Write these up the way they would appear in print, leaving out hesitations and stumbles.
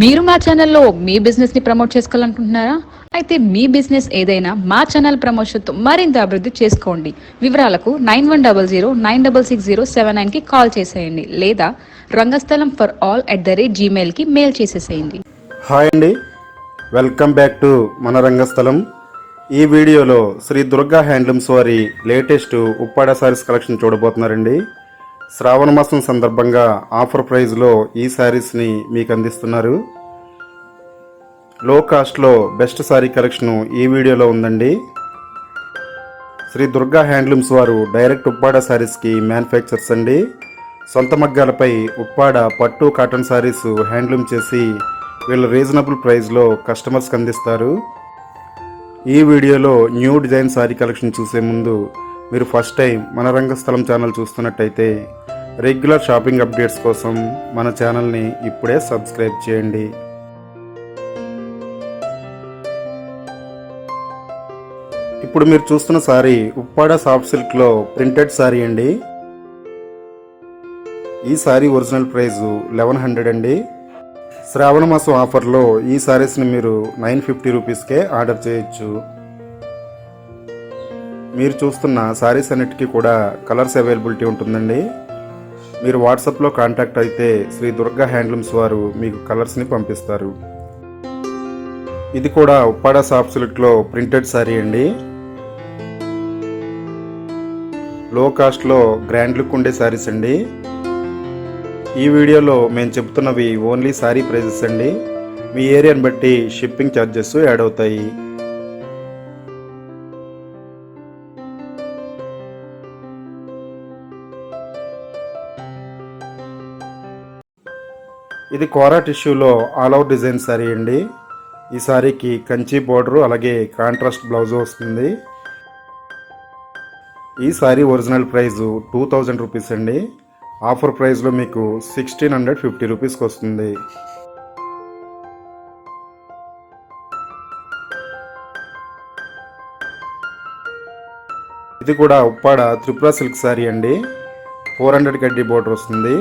మీరు మా ఛానల్లో మీ బిజినెస్ ని ప్రమోట్ చేసుకోవాలనుకుంటున్నారా? అయితే మీ బిజినెస్ ఏదైనా మా ఛానల్ ప్రమోషన్తో మరింత అభివృద్ధి చేసుకోండి. వివరాలకు 9100966079 కి కాల్ చేసేయండి లేదా రంగస్థలం ఫర్ ఆల్ @gmail కి మెయిల్ చేసేసేయండి. హాయ్ అండి, వెల్కమ్ బ్యాక్ టు మన రంగస్థలం. ఈ వీడియోలో శ్రీ దుర్గా హ్యాండ్లూమ్స్ వారి లేటెస్ట్ ఉప్పాడ సారీస్ కలెక్షన్ చూడబోతున్నారండి. శ్రావణ మాసం సందర్భంగా ఆఫర్ ప్రైస్లో ఈ శారీస్ని మీకు అందిస్తున్నారు. లో కాస్ట్లో బెస్ట్ శారీ కలెక్షన్ ఈ వీడియోలో ఉందండి. శ్రీ దుర్గా హ్యాండ్లూమ్స్ వారు డైరెక్ట్ ఉప్పాడ శారీస్కి మ్యానుఫ్యాక్చర్స్ అండి. సొంత మగ్గాలపై ఉప్పాడ పట్టు కాటన్ శారీస్ హ్యాండ్లూమ్ చేసి వీళ్ళు రీజనబుల్ ప్రైస్లో కస్టమర్స్కి అందిస్తారు. ఈ వీడియోలో న్యూ డిజైన్ శారీ కలెక్షన్ చూసే ముందు మీరు ఫస్ట్ టైం మన రంగస్థలం ఛానల్ చూస్తున్నట్టయితే రెగ్యులర్ షాపింగ్ అప్డేట్స్ కోసం మన ఛానల్ని ఇప్పుడే సబ్స్క్రైబ్ చేయండి. ఇప్పుడు మీరు చూస్తున్న శారీ ఉప్పాడ సాఫ్ట్ సిల్క్లో ప్రింటెడ్ శారీ అండి. ఈ శారీ ఒరిజినల్ ప్రైస్ 1100 అండి. శ్రావణ మాసం ఆఫర్లో ఈ శారీస్ని మీరు 950 రూపీస్కే ఆర్డర్ చేయొచ్చు. మీరు చూస్తున్న శారీస్ అన్నిటికీ కూడా కలర్స్ అవైలబిలిటీ ఉంటుందండి. మీరు వాట్సాప్లో కాంటాక్ట్ అయితే శ్రీ దుర్గా హ్యాండ్లూమ్స్ వారు మీకు కలర్స్ని పంపిస్తారు. ఇది కూడా ఉప్పాడ సాఫ్ట్ సిల్క్లో ప్రింటెడ్ శారీ అండి. లో కాస్ట్లో గ్రాండ్ లుక్ ఉండే శారీస్ అండి. ఈ వీడియోలో మేము చెబుతున్నవి ఓన్లీ శారీ ప్రైజెస్ అండి. మీ ఏరియాని బట్టి షిప్పింగ్ ఛార్జెస్ యాడ్ అవుతాయి. ఇది కోరా టిష్యూలో ఆల్ ఓవర్ డిజైన్ శారీ అండి. ఈ శారీకి కంచి బోర్డరు అలాగే కాంట్రాస్ట్ బ్లౌజ్ వస్తుంది. ఈ శారీ ఒరిజినల్ ప్రైస్ 2000 రూపీస్ అండి. ఆఫర్ ప్రైస్లో మీకు 1650 రూపీస్కి వస్తుంది. ఇది కూడా ఉప్పాడ త్రిపుర సిల్క్ శారీ అండి. 400 గడ్డి బోర్డర్ వస్తుంది.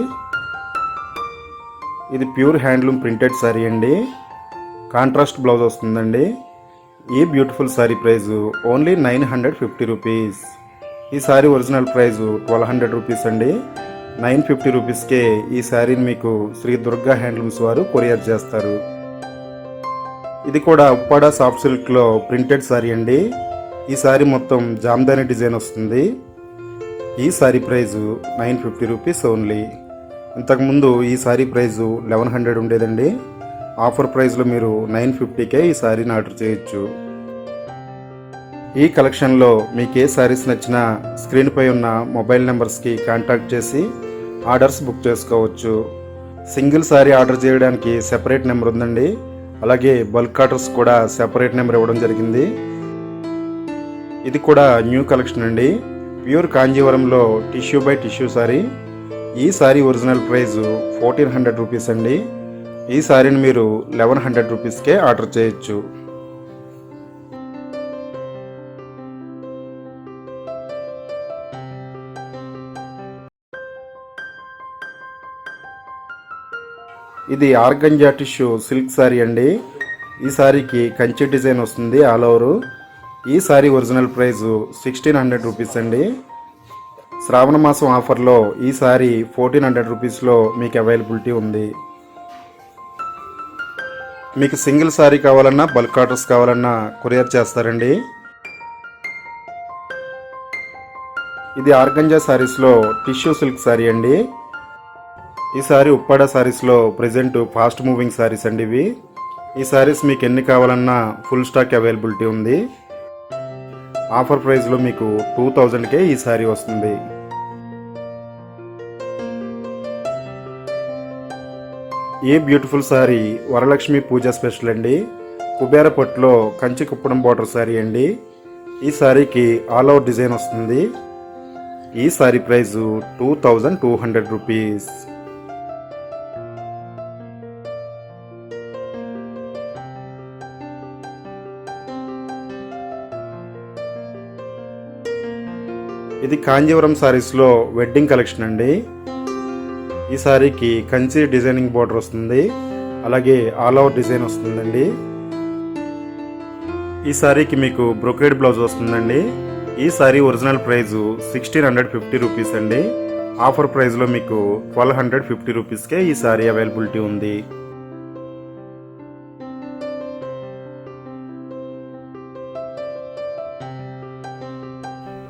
ఇది ప్యూర్ హ్యాండ్లూమ్ ప్రింటెడ్ శారీ అండి. కాంట్రాస్ట్ బ్లౌజ్ వస్తుందండి. ఈ beautiful sari price only 950 rupees. ఈ శారీ ఒరిజినల్ ప్రైస్ 1200 రూపీస్ అండి. 950 రూపీస్కే ఈ శారీని మీకు శ్రీ దుర్గా హ్యాండ్లూమ్స్ వారు కొరియర్ చేస్తారు. ఇది కూడా ఉప్పాడ సాఫ్ట్ సిల్క్లో ప్రింటెడ్ శారీ అండి. ఈ శారీ మొత్తం జామ్దాని డిజైన్ వస్తుంది. ఈ శారీ ప్రైస్ 950 రూపీస్ ఓన్లీ. ఇంతకుముందు ఈ శారీ ప్రైస్ 1100 ఉండేదండి. ఆఫర్ ప్రైస్లో మీరు 950కే ఈ శారీని ఆర్డర్ చేయొచ్చు. ఈ కలెక్షన్లో మీకు ఏ శారీస్ నచ్చినా స్క్రీన్పై ఉన్న మొబైల్ నెంబర్స్కి కాంటాక్ట్ చేసి ఆర్డర్స్ బుక్ చేసుకోవచ్చు. సింగిల్ శారీ ఆర్డర్ చేయడానికి సెపరేట్ నెంబర్ ఉందండి. అలాగే బల్క్ ఆర్డర్స్ కూడా సెపరేట్ నెంబర్ ఇవ్వడం జరిగింది. ఇది కూడా న్యూ కలెక్షన్ అండి. ప్యూర్ కాంజీవరంలో టిష్యూ బై టిష్యూ శారీ. ఈ శారీ ఒరిజినల్ ప్రైస్ 1400 రూపీస్ అండి. ఈ శారీని మీరు 1100 రూపీస్కే ఆర్డర్ చేయొచ్చు. ఇది ఆర్గంజా టిష్యూ సిల్క్ శారీ అండి. ఈ శారీకి కంచి డిజైన్ వస్తుంది ఆల్ ఓవర్. ఈ శారీ ఒరిజినల్ ప్రైస్ 1600 రూపీస్ అండి. శ్రావణ మాసం ఆఫర్లో ఈ శారీ 1400 రూపీస్లో మీకు అవైలబిలిటీ ఉంది. మీకు సింగిల్ శారీ కావాలన్నా బల్క్ ఆర్డర్స్ కావాలన్నా కొరియర్ చేస్తారండి. ఇది ఆర్గంజా శారీస్లో టిష్యూ సిల్క్ శారీ అండి. ఈ శారీ ఉప్పాడ శారీస్లో ప్రజెంట్ ఫాస్ట్ మూవింగ్ శారీస్ అండి ఇవి. ఈ శారీస్ మీకు ఎన్ని కావాలన్నా ఫుల్ స్టాక్ అవైలబిలిటీ ఉంది. ఆఫర్ ప్రైస్లో మీకు 2000కే ఈ శారీ వస్తుంది. ఈ బ్యూటిఫుల్ శారీ వరలక్ష్మి పూజ స్పెషల్ అండి. కుబేర పట్టులో కంచి కుప్పడం బార్డర్ శారీ అండి. ఈ శారీకి ఆల్ ఓవర్ డిజైన్ వస్తుంది. ఈ శారీ ప్రైస్ 2200 రూపీస్. ఇది కాంజీవరం శారీస్లో వెడ్డింగ్ కలెక్షన్ అండి. ఈ శారీకి కంచి డిజైనింగ్ బోర్డర్ వస్తుంది. అలాగే ఆల్ ఓవర్ డిజైన్ వస్తుందండి. ఈ సారీకి మీకు బ్రొకేడ్ బ్లౌజ్ వస్తుందండి. ఈ సారీ ఒరిజినల్ ప్రైజు 1650 రూపీస్ అండి. ఆఫర్ ప్రైస్లో మీకు 1250 రూపీస్కే ఈ సారీ అవైలబిలిటీ ఉంది.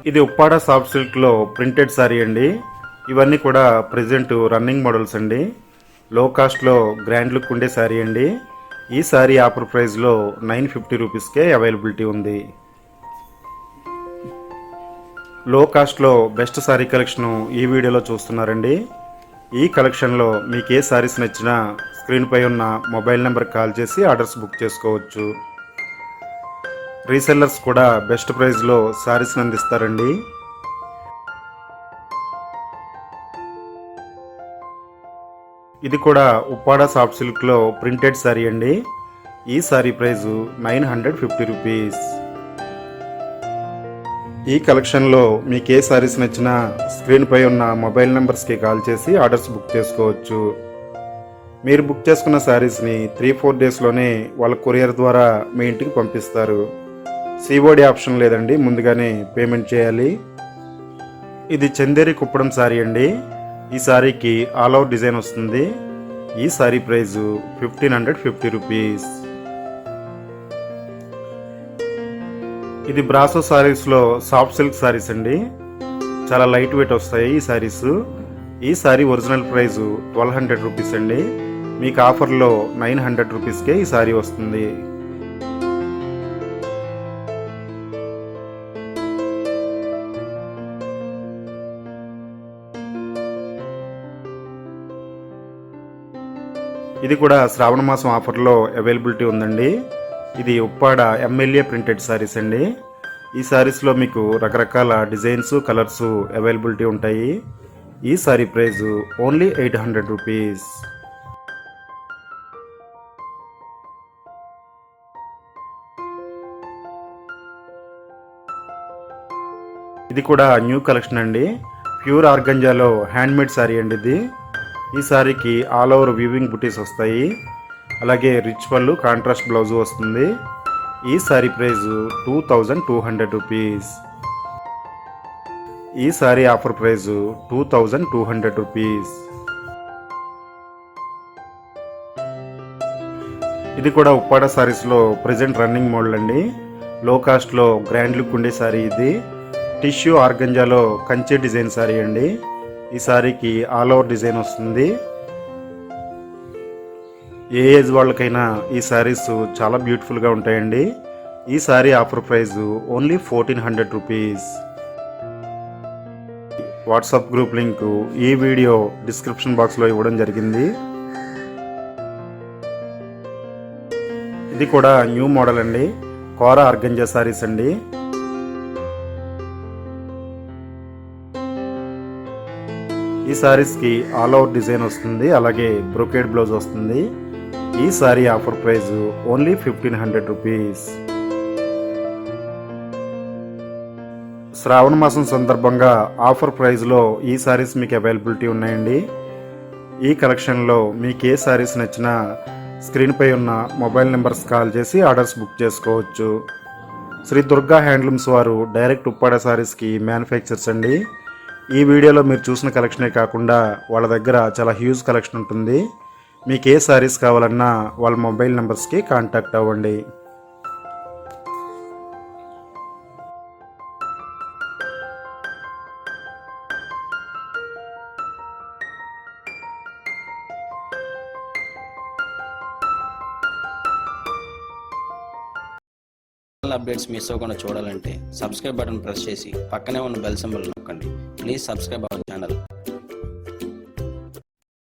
ఇది ఉప్పాడ సాఫ్ట్ సిల్క్లో ప్రింటెడ్ సారీ అండి. ఇవన్నీ కూడా ప్రెజెంట్ రన్నింగ్ మోడల్స్ అండి. లో కాస్ట్లో గ్రాండ్ లుక్ ఉండే సారీ అండి. ఈ సారీ ఆఫర్ ప్రైస్లో 950 రూపీస్కే అవైలబిలిటీ ఉంది. లో కాస్ట్లో బెస్ట్ సారీ కలెక్షన్ ఈ వీడియోలో చూస్తున్నారండి. ఈ కలెక్షన్లో మీకు ఏ సారీస్ నచ్చినా స్క్రీన్పై ఉన్న మొబైల్ నెంబర్కి కాల్ చేసి ఆర్డర్స్ బుక్ చేసుకోవచ్చు. రీసెల్లర్స్ కూడా బెస్ట్ ప్రైస్లో సారీస్ అందిస్తారండి. ఇది కూడా ఉప్పాడ సాఫ్ట్ సిల్క్లో ప్రింటెడ్ సారీ అండి. ఈ సారీ ప్రైజు 950 రూపీస్. ఈ కలెక్షన్లో మీకు ఏ సారీస్ నచ్చినా స్క్రీన్పై ఉన్న మొబైల్ నెంబర్స్కి కాల్ చేసి ఆర్డర్స్ బుక్ చేసుకోవచ్చు. మీరు బుక్ చేసుకున్న సారీస్ని 3-4 డేస్లోనే వాళ్ళ కొరియర్ ద్వారా మీ ఇంటికి పంపిస్తారు. సిఓడి ఆప్షన్ లేదండి, ముందుగానే పేమెంట్ చేయాలి. ఇది చందేరి కుప్పడం సారీ అండి. ఈ సారీకి ఆల్ ఓవర్ డిజైన్ వస్తుంది. ఈ సారీ ప్రైజు 1550 రూపీస్. ఇది బ్రాసో సారీస్లో సాఫ్ట్ సిల్క్ సారీస్ అండి. చాలా లైట్ వెయిట్ వస్తాయి ఈ సారీస్. ఈ సారీ ఒరిజినల్ ప్రైజు 1200 రూపీస్ అండి. మీకు ఆఫర్లో 900 రూపీస్కే ఈ సారీ వస్తుంది. ఇది కూడా శ్రావణ మాసం ఆఫర్లో అవైలబిలిటీ ఉందండి. ఇది ఉప్పాడ ఎమ్మెల్యే ప్రింటెడ్ సారీస్ అండి. ఈ సారీస్లో మీకు రకరకాల డిజైన్స్, కలర్స్ అవైలబిలిటీ ఉంటాయి. ఈ సారీ ప్రైజు ఓన్లీ 800 రూపీస్. ఇది కూడా న్యూ కలెక్షన్ అండి. ప్యూర్ ఆర్గంజాలో హ్యాండ్మేడ్ సారీ అండి ఇది. ఈ సారీకి ఆల్ ఓవర్ వీవింగ్ బుటీస్ వస్తాయి. అలాగే రిచ్ పళ్ళు, కాంట్రాస్ట్ బ్లౌజ్ వస్తుంది. ఈ సారీ ప్రైజు 2200 రూపీస్. ఈ సారీ ఆఫర్ ప్రైజు 2200 రూపీస్. ఇది కూడా ఉప్పాడ సారీస్లో ప్రెజెంట్ రన్నింగ్ మోడల్ అండి. లో కాస్ట్లో గ్రాండ్ లుక్ ఉండే సారీ ఇది. టిష్యూ ఆర్గంజాలో కంచె డిజైన్ సారీ అండి. ఈ సారీకి ఆల్ ఓవర్ డిజైన్ వస్తుంది. ఏ ఏజ్ వాళ్ళకైనా ఈ సారీస్ చాలా బ్యూటిఫుల్గా ఉంటాయండి. ఈ sari offer price only 1400 rupees. WhatsApp group link ఈ వీడియో డిస్క్రిప్షన్ బాక్స్లో ఇవ్వడం జరిగింది. ఇది కూడా న్యూ మోడల్ అండి. కోరా ఆర్గంజా సారీస్ అండి. ఈ సారీస్కి ఆల్ ఓవర్ డిజైన్ వస్తుంది. అలాగే బ్రొకేడ్ బ్లౌజ్ వస్తుంది. ఈ sari offer price only 1500 rupees. Shravana మాసం సందర్భంగా ఆఫర్ ప్రైస్లో ఈ సారీస్ మీకు అవైలబిలిటీ ఉన్నాయండి. ఈ కలెక్షన్లో మీకు ఏ సారీస్ నచ్చినా స్క్రీన్పై ఉన్న మొబైల్ నెంబర్స్ కాల్ చేసి ఆర్డర్స్ బుక్ చేసుకోవచ్చు. శ్రీ దుర్గా హ్యాండ్లూమ్స్ వారు డైరెక్ట్ ఉప్పాడ సారీస్కి మ్యానుఫ్యాక్చర్స్ అండి. ఈ వీడియోలో మీరు చూసిన కలెక్షనే కాకుండా వాళ్ళ దగ్గర చాలా హ్యూజ్ కలెక్షన్ ఉంటుంది. మీకు ఏ సారీస్ కావాలన్నా వాళ్ళ మొబైల్ నెంబర్స్కి కాంటాక్ట్ అవ్వండి. అప్డేట్స్ మిస్ అవ్వకుండా చూడాలంటే సబ్స్క్రైబ్ బటన్ ప్రెస్ చేసి పక్కనే ఉన్న బెల్ సింబల్ నొక్కండి. Please subscribe our channel.